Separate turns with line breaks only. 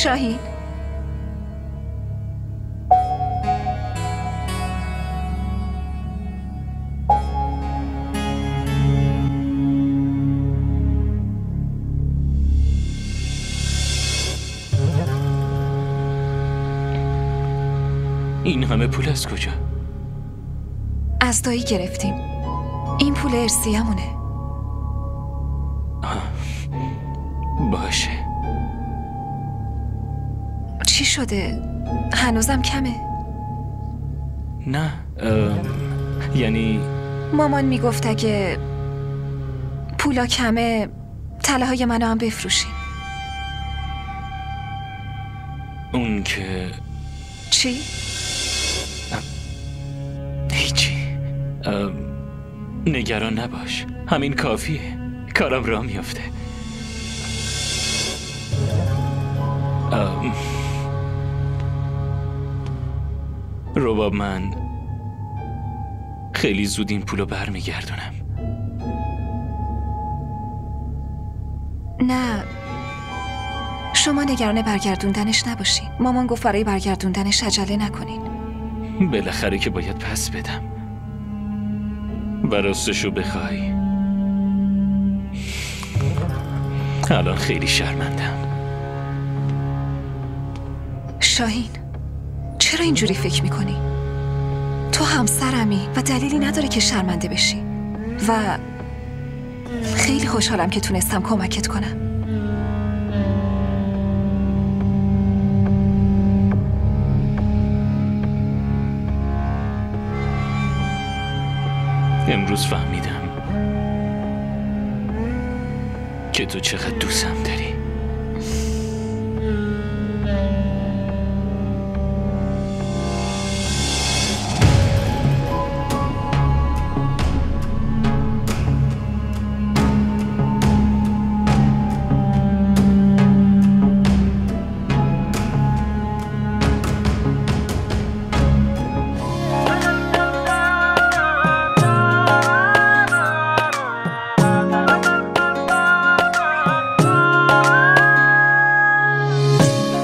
شاهین،
این همه پول از کجا؟
از دایی گرفتیم. این پول ارثیه‌مونه.
باشه.
چی شده؟ هنوزم کمه؟
نه، یعنی
مامان میگفت اگه پولا کمه طلاهای منو هم بفروشین.
اون که
چی؟
هیچی. نگران نباش، همین کافیه. کارم راه میافته. رباب، من خیلی زود این پولو برمیگردونم.
نه، شما نگران برگردوندنش نباشین. مامان گفت برای برگردوندنش عجله نکنین.
بالاخره که باید پس بدم. و راستشو بخوای الان خیلی شرمندم.
شاهین، چرا اینجوری فکر میکنی؟ تو همسرمی و دلیلی نداره که شرمنده بشی. و خیلی خوشحالم که تونستم کمکت کنم.
امروز فهمیدم که تو چقدر دوستم داری.